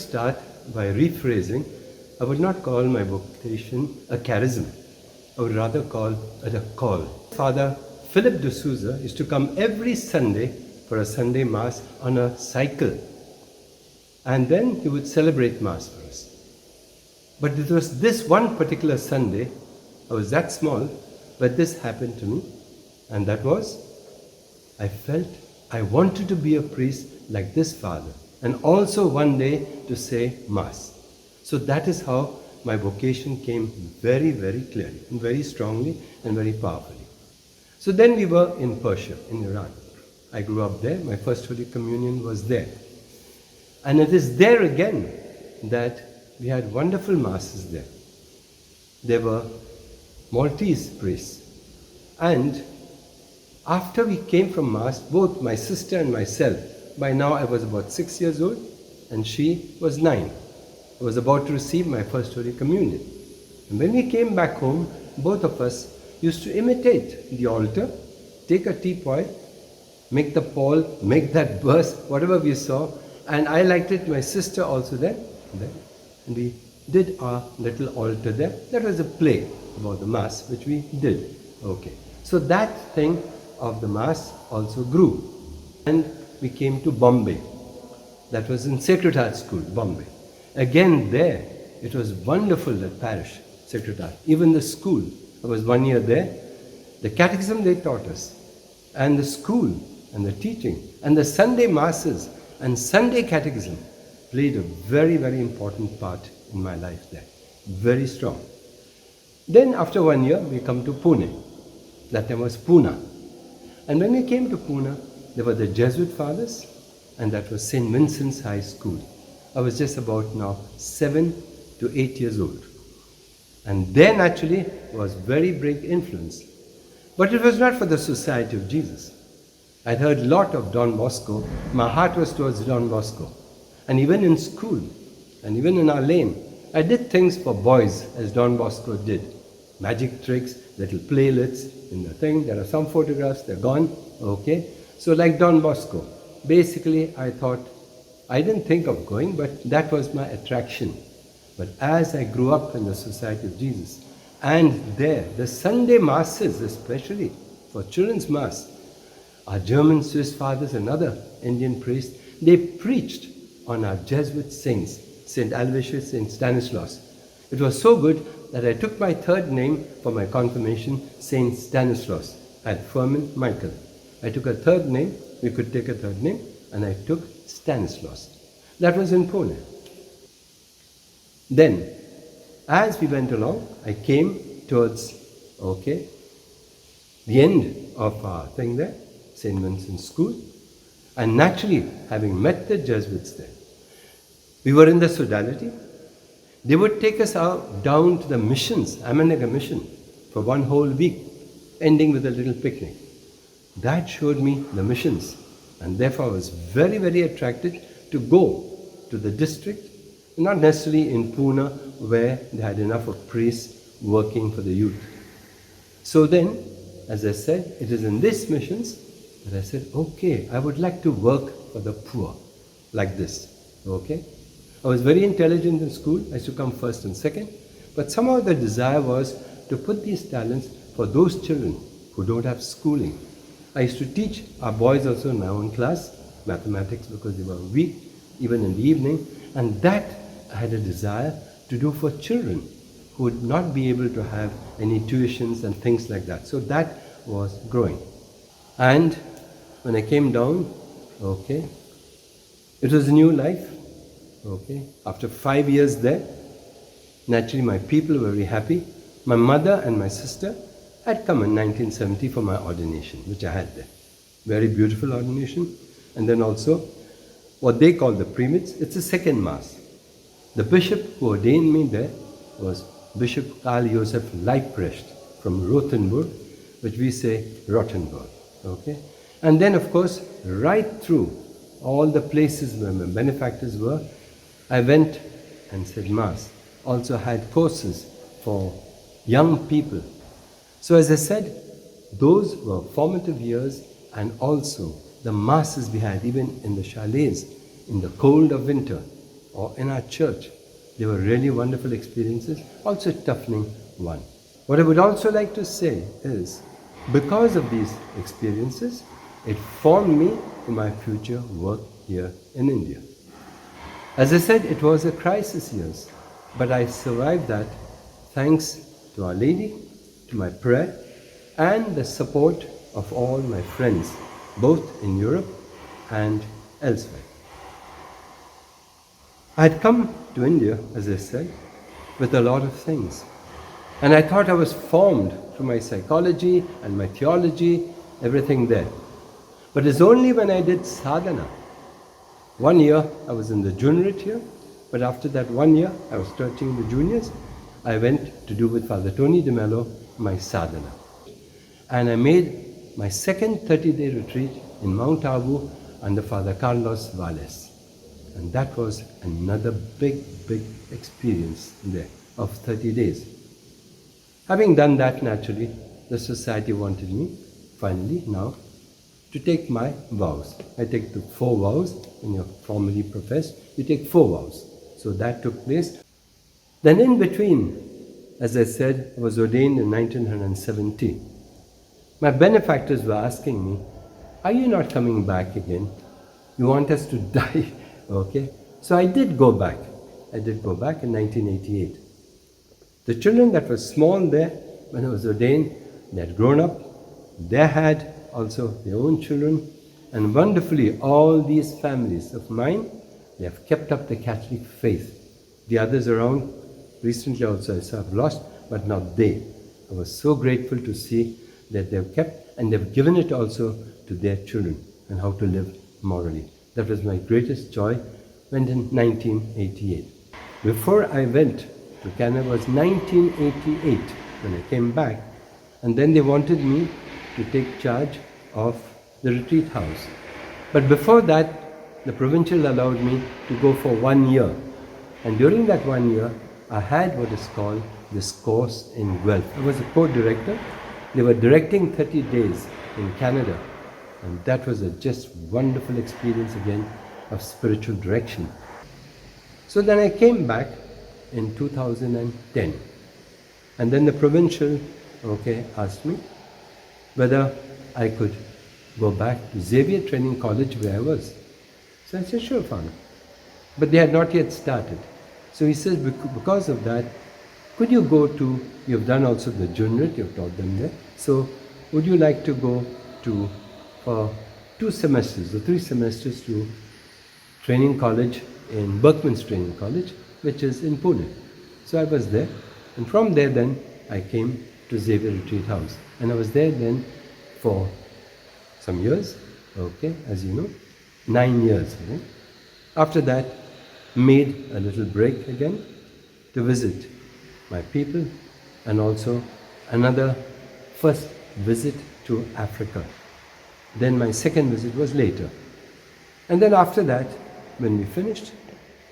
start by rephrasing. I would not call my vocation a charism. I would rather call it a call. Father Philip de Souza used to come every Sunday for a Sunday Mass on a cycle. And then he would celebrate Mass for us. But it was this one particular Sunday, I was that small, but this happened to me. And that was, I felt I wanted to be a priest like this father. And also one day to say Mass. So that is how my vocation came very, very clearly, and very strongly and very powerfully. So then we were in Persia, in Iran. I grew up there. My first Holy Communion was there. And it is there again that we had wonderful Masses there. There were Maltese priests. And after we came from Mass, both my sister and myself, by now I was about 6 years old and she was 9. I was about to receive my first Holy Communion. And when we came back home, both of us used to imitate the altar, take a teapot, make the pall, make that burst, whatever we saw. And I liked it, my sister also then. And we did our little altar there. That was a play about the Mass, which we did. Okay. So that thing of the Mass also grew. And we came to Bombay. That was in Sacred Heart School, Bombay. Again there, it was wonderful, that parish, Sacred Heart. Even the school, I was 1 year there. The catechism they taught us, and the school, and the teaching, and the Sunday Masses, and Sunday catechism played a very, very important part in my life there. Very strong. Then after 1 year, we come to Pune. That time was Pune. And when we came to Pune, there were the Jesuit fathers, and that was St. Vincent's High School. I was just about now 7 to 8 years old. And there naturally was very big influence. But it was not for the Society of Jesus. I'd heard a lot of Don Bosco. My heart was towards Don Bosco. And even in school, and even in our lane, I did things for boys as Don Bosco did. Magic tricks, little playlets in the thing. There are some photographs, they're gone. Okay. So like Don Bosco, basically I thought, I didn't think of going, but that was my attraction. But as I grew up in the Society of Jesus, and there, the Sunday Masses, especially for children's Mass, our German Swiss fathers and other Indian priests, they preached on our Jesuit saints, St. Aloysius, St. Stanislaus. It was so good that I took my third name for my confirmation, St. Stanislaus, at Fermin, Michael. I took a third name, we could take a third name, and I took Stanislaus. That was in Pune. Then, as we went along, I came towards, the end of our thing there, St. Vincent's School, and naturally, having met the Jesuits there, we were in the sodality. They would take us out down to the missions, Amanaga mission, for 1 whole week, ending with a little picnic. That showed me the missions, and therefore I was very, very attracted to go to the district, not necessarily in Pune, where they had enough of priests working for the youth. So then, as I said, it is in these missions that I said, okay, I would like to work for the poor, like this, okay? I was very intelligent in school. I used to come first and second. But somehow the desire was to put these talents for those children who don't have schooling. I used to teach our boys also in my own class, mathematics, because they were weak, even in the evening. And that I had a desire to do for children who would not be able to have any tuitions and things like that. So that was growing. And when I came down, it was a new life. After 5 years there, naturally my people were very happy. My mother and my sister had come in 1970 for my ordination, which I had there. Very beautiful ordination. And then also what they call the premits, it's a second Mass. The bishop who ordained me there was Bishop Karl Josef Leibrecht from Rothenburg, which we say Rothenburg. And then of course, right through all the places where my benefactors were, I went and said Mass. Also had courses for young people. So as I said, those were formative years, and also the Masses we had, even in the chalets, in the cold of winter, or in our church. They were really wonderful experiences, also toughening one. What I would also like to say is, because of these experiences, it formed me for my future work here in India. As I said, it was a crisis years, but I survived that thanks to Our Lady, to my prayer, and the support of all my friends, both in Europe and elsewhere. I had come to India, as I said, with a lot of things. And I thought I was formed through my psychology and my theology, everything there. But it's only when I did sadhana. 1 year I was in the juniorate here, but after that 1 year I was teaching the juniors. I went to do with Father Tony de Mello my sadhana. And I made my second 30-day retreat in Mount Abu under Father Carlos Valles. And that was another big experience there of 30 days. Having done that, naturally, the society wanted me, finally, now, to take my vows. I take the 4 vows. When you're formally professed, you take 4 vows. So that took place. Then in between, as I said, I was ordained in 1970. My benefactors were asking me, are you not coming back again? You want us to die? Okay. So I did go back. I did go back in 1988. The children that were small there, when I was ordained, they had grown up. They had also their own children. And wonderfully, all these families of mine, they have kept up the Catholic faith. The others around, recently also I have lost, but not they. I was so grateful to see that they've kept, and they've given it also to their children, and how to live morally. That was my greatest joy. Went in 1988. Before I went to Canada was 1988 when I came back, and then they wanted me to take charge of the retreat house. But before that, the provincial allowed me to go for 1 year. And during that 1 year, I had what is called this course in Guelph. I was a co-director. They were directing 30 days in Canada. And that was a just wonderful experience again of spiritual direction. So then I came back in 2010. And then the provincial, asked me whether I could go back to Xavier Training College where I was. So I said, sure, Father. But they had not yet started. So he says, because of that, could you go to, you've done also the juniorate, you've taught them there. So would you like to go to, for 2 semesters or 3 semesters to training college in Berkman's Training College, which is in Pune. So I was there. And from there then, I came to Xavier Retreat House. And I was there then for some years, as you know, 9 years. Right? After that, made a little break again to visit my people, and also another first visit to Africa. Then my second visit was later. And then after that, when we finished,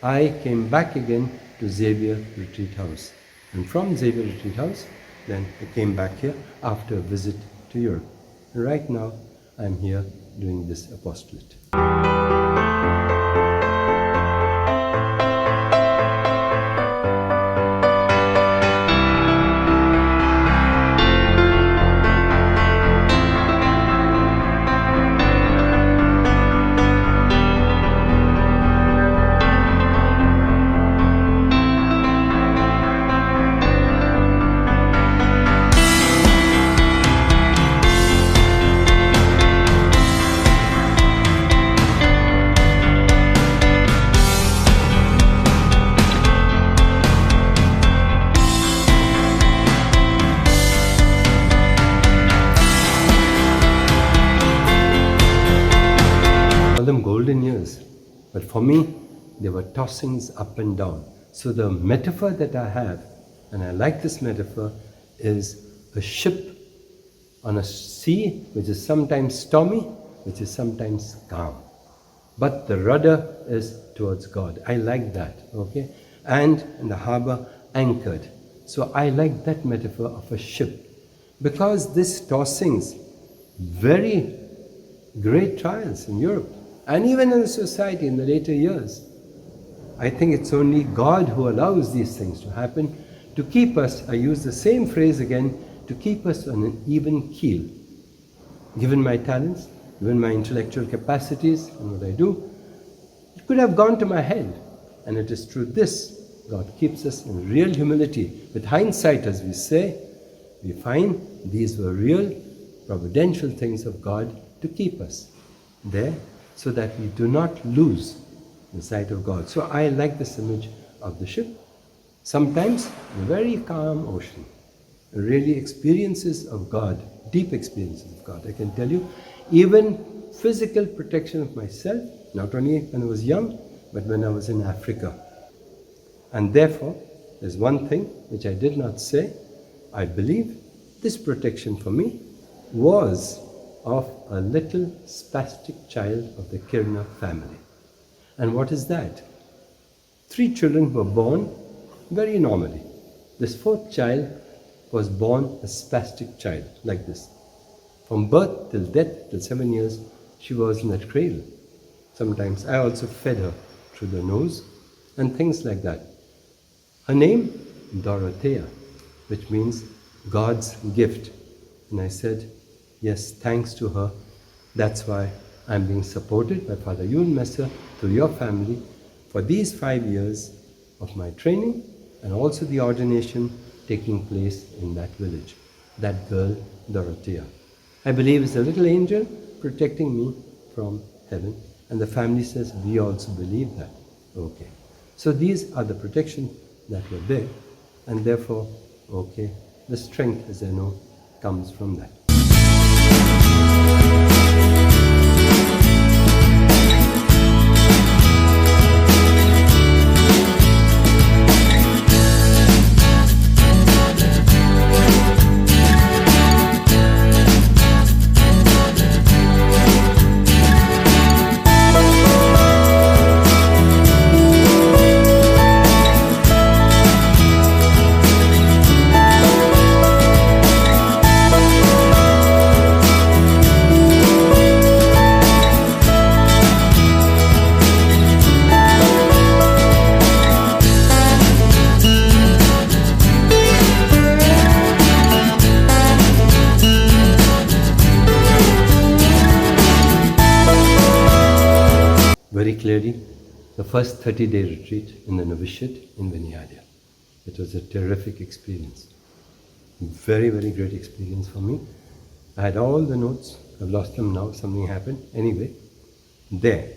I came back again to Xavier Retreat House. And from Xavier Retreat House, then I came back here after a visit to Europe. And right now, I'm here doing this apostolate. Golden years, but for me there were tossings up and down. So the metaphor that I have, and I like this metaphor, is a ship on a sea which is sometimes stormy, which is sometimes calm, but the rudder is towards God. I like that, and in the harbor anchored. So I like that metaphor of a ship, because this tossings, very great trials in Europe, and even in the society in the later years. I think it's only God who allows these things to happen to keep us, I use the same phrase again, to keep us on an even keel. Given my talents, given my intellectual capacities and what I do, it could have gone to my head. And it is through this God keeps us in real humility. With hindsight, as we say, we find these were real providential things of God to keep us there so that we do not lose the sight of God. So I like this image of the ship. Sometimes in a very calm ocean, really experiences of God, deep experiences of God. I can tell you, even physical protection of myself, not only when I was young, but when I was in Africa. And therefore, there's one thing which I did not say. I believe this protection for me was of a little spastic child of the Kirna family. And what is that? 3 children were born very normally. This 4th child was born a spastic child, like this. From birth till death, till 7 years, she was in that cradle. Sometimes I also fed her through the nose and things like that. Her name, Dorothea, which means God's gift. And I said, yes, thanks to her, that's why I'm being supported by Father Ewan Messer through your family for these 5 years of my training and also the ordination taking place in that village. That girl, Dorothea, I believe is a little angel protecting me from heaven. And the family says, we also believe that. Okay. So these are the protections that were there. And therefore, okay, the strength, as I know, comes from that. Very clearly, the first 30-day retreat in the novitiate in Vinyadia. It was a terrific experience. Very, very great experience for me. I had all the notes. I've lost them now. Something happened. Anyway, there.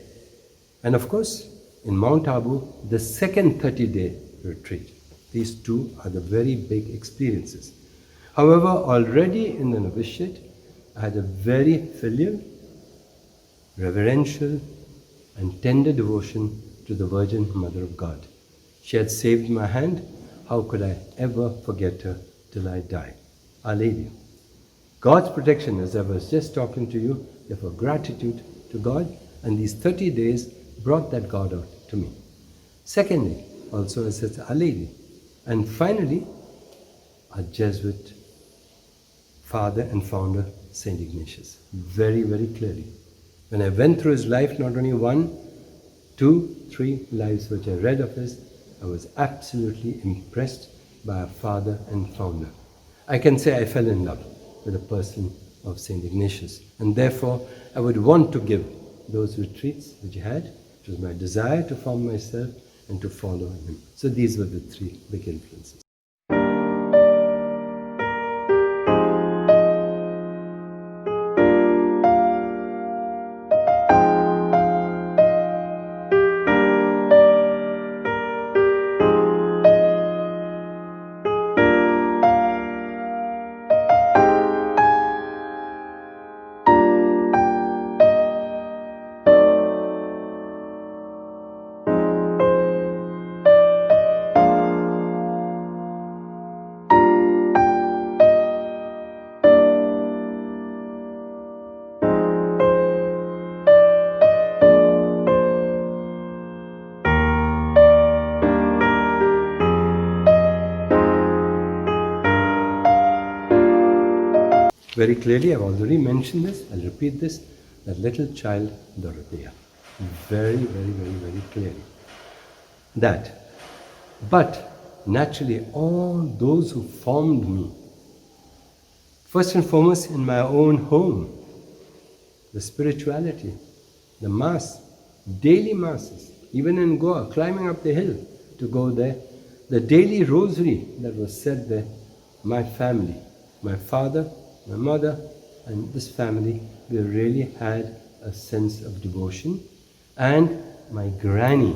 And of course, in Mount Abu, the second 30-day retreat. These two are the very big experiences. However, already in the novitiate, I had a very filial, reverential, and tender devotion to the Virgin Mother of God. She had saved my hand. How could I ever forget her till I die? Our Lady. God's protection, as I was just talking to you, therefore gratitude to God, and these 30 days brought that God out to me. Secondly, also as it's Our Lady. And finally, our Jesuit father and founder, St. Ignatius. Very, very clearly. When I went through his life, not only 1, 2, 3 lives which I read of his, I was absolutely impressed by our father and founder. I can say I fell in love with the person of St. Ignatius. And therefore, I would want to give those retreats which he had. It was my desire to form myself and to follow him. So these were the 3 big influences. Very clearly, I've already mentioned this, I'll repeat this, that little child Dorothea. Very, very, very, very clearly. that. But naturally, all those who formed me, first and foremost in my own home, the spirituality, the Mass, daily Masses, even in Goa, climbing up the hill to go there, the daily rosary that was said there, my family, my father, my mother, and this family, we really had a sense of devotion. And my granny,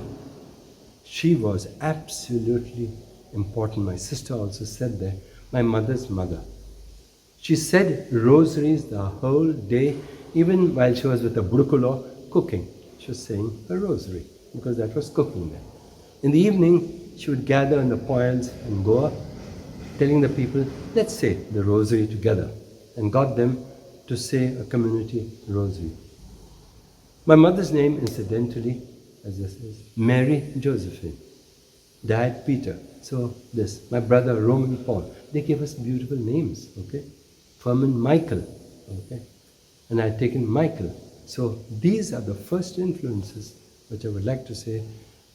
she was absolutely important. My sister also said there, my mother's mother. She said rosaries the whole day, even while she was with the Burukulo cooking. She was saying a rosary, because that was cooking there. In the evening, she would gather in the poils in Goa, telling the people, let's say the rosary together, and got them to say a community rosary. My mother's name, incidentally, as this is Mary Josephine, Dad Peter. So this, my brother Roman Paul, they gave us beautiful names, okay? Fermin Michael, okay? And I had taken Michael. So these are the first influences which I would like to say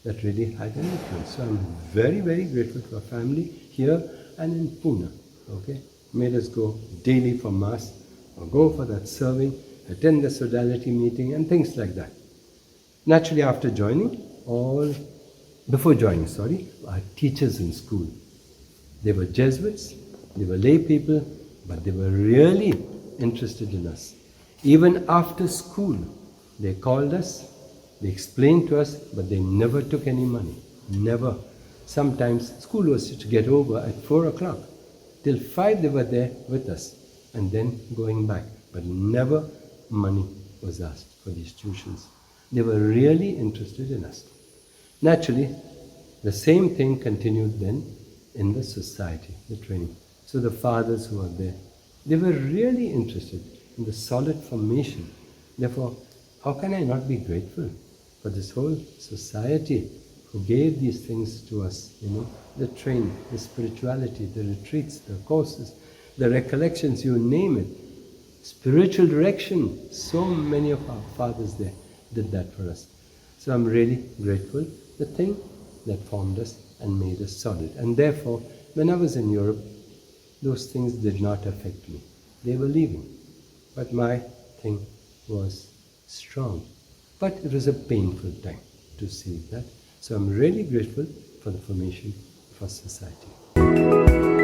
that really had an influence. So I'm very, very grateful to our family here and in Pune, okay? Made us go daily for Mass, or go for that serving, attend the sodality meeting and things like that. Naturally, after joining, before joining, our teachers in school, they were Jesuits, they were lay people, but they were really interested in us. Even after school, they called us, they explained to us, but they never took any money. Never. Sometimes school was to get over at 4 o'clock. Till 5 they were there with us, and then going back. But never money was asked for these tuitions. They were really interested in us. Naturally, the same thing continued then in the society, the training. So the fathers who were there, they were really interested in the solid formation. Therefore, how can I not be grateful for this whole society who gave these things to us, the training, the spirituality, the retreats, the courses, the recollections, you name it. Spiritual direction, so many of our fathers there did that for us. So I'm really grateful, the thing that formed us and made us solid. And therefore, when I was in Europe, those things did not affect me. They were leaving. But my thing was strong. But it was a painful time to see that. So I'm really grateful for the formation of our society.